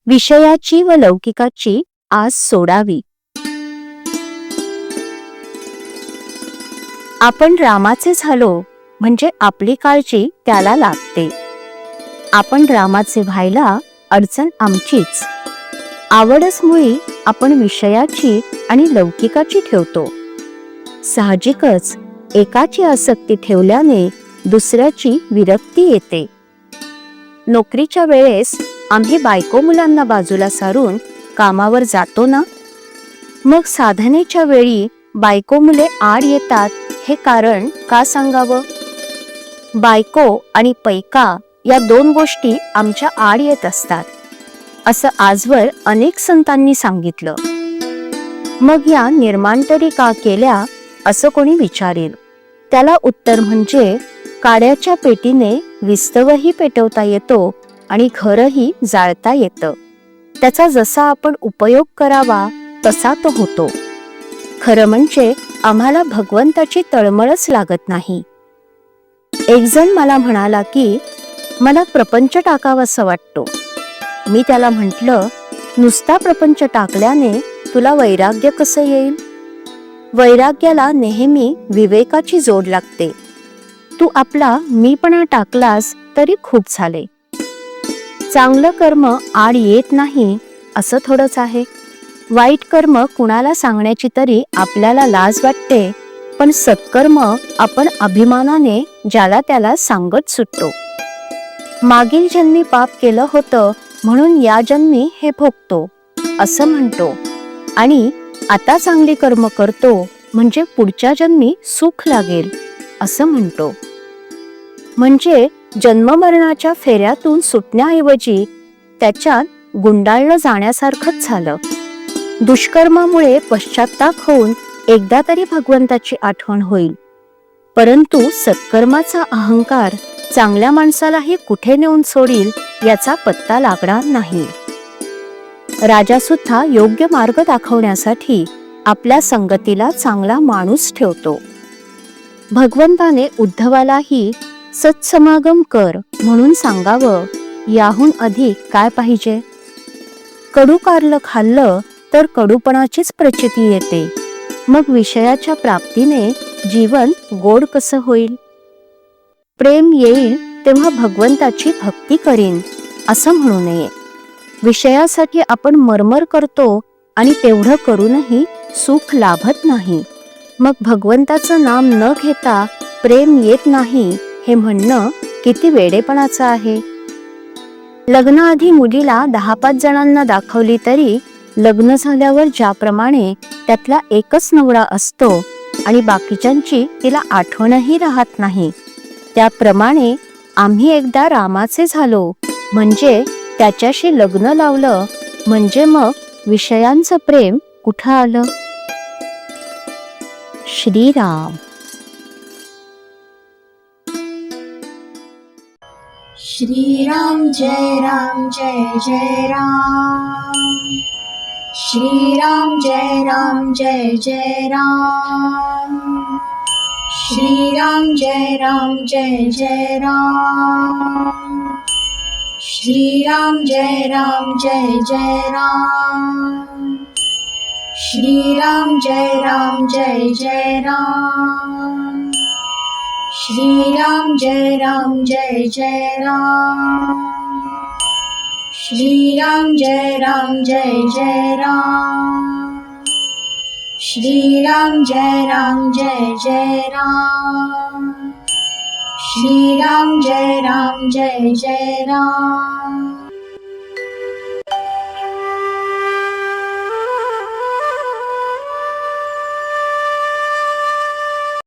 विषयाची व लौकिकाची आस सोडावी. आपण रामाचे झालो म्हणजे आपली काळजी त्याला लागते. आपण रामाचे व्हायला अडचण आमचीच. आवडच मुळी आपण विषयाची आणि लौकिकाची ठेवतो. साहजिकच एकाची आसक्ती ठेवल्याने दुसऱ्याची विरक्ती येते. नोकरीच्या वेळेस आम्ही बायको मुलांना बाजूला सारून कामावर जातो ना, मग साधनेच्या वेळी बायको मुले आड येतात हे कारण का सांगावं? बायको आणि पैका या दोन गोष्टी आमच्या आड येत असतात असं आजवर अनेक संतांनी सांगितलं. मग या निर्माण तरी का केल्या असं कोणी विचारेल. त्याला उत्तर म्हणजे काड्याच्या पेटीने विस्तवही पेटवता येतो आणि घरही जाळता येतं. त्याचा जसा आपण उपयोग करावा तसा तो होतो. खरं म्हणजे आम्हाला भगवंताची तळमळच लागत नाही. एक जण मला म्हणाला की मला प्रपंच टाकावासा वाटतो. मी त्याला म्हटलं, नुसता प्रपंच टाकल्याने तुला वैराग्य कसं येईल? वैराग्याला नेहमी विवेकाची जोड लागते. तू आपला मीपणा टाकलास तरी खूप झाले. चांगलं कर्म आड येत नाही असं थोडंच आहे. वाईट कर्म कुणाला सांगण्याची तरी आपल्याला लाज वाटते, पण सत्कर्म आपण अभिमानाने ज्याला त्याला सांगत सुटतो. मागील जन्मी पाप केलं होतं म्हणून या जन्मी हे भोगतो असं म्हणतो आणि आता चांगली कर्म करतो म्हणजे पुढच्या जन्मी सुख लागेल असं म्हणतो. म्हणजे जन्ममरणाच्या फेऱ्यातून सुटण्याऐवजी त्याच्यात गुंडाळलं जाण्यासारखंच झालं. दुष्कर्मामुळे पश्चात्ताप होऊन एकदा तरी भगवंताची आठवण होईल, परंतु सत्कर्माचा अहंकार चांगल्या माणसालाही कुठे नेऊन सोडील याचा पत्ता लागणार नाही. राजा सुद्धा योग्य मार्ग दाखवण्यासाठी आपल्या संगतीला चांगला माणूस ठेवतो. भगवंताने उद्धवालाही सत्समागम कर म्हणून सांगावं, याहून अधिक काय पाहिजे? कडू कारलं खाल्लं तर कडूपणाचीच प्रचिती येते. मग विषयाच्या प्राप्तीने जीवन गोड कसं होईल? प्रेम येईल तेव्हा भगवंताची भक्ती करीन असं म्हणू नये. विषयासाठी आपण मरमर करतो आणि तेवढं करूनही सुख लाभत नाही. मग भगवंताचं नाम न घेता प्रेम येत नाही हे म्हणणं किती वेडेपणाचं आहे. लग्नाआधी मुलीला 10-5 जणांना दाखवली तरी लग्न झाल्यावर ज्याप्रमाणे त्यातला एकच नवरा असतो आणि बाकीच्यांची तिला आठवणही राहत नाही, त्याप्रमाणे आम्ही एकदा रामाचे झालो म्हणजे त्याच्याशी लग्न लावलं म्हणजे मग विषयांचं प्रेम कुठं आलं? श्रीराम. श्रीराम जय राम जय जय राम. श्रीराम जय राम जय जय राम. श्रीराम जय राम जय जय राम. श्रीराम जय राम जय जय राम. श्रीराम जय राम जय जय राम. श्रीराम जय राम जय जय राम. श्रीराम जय राम जय जय राम. श्रीराम जय राम जय जय राम. श्रीराम जय राम जय जय राम.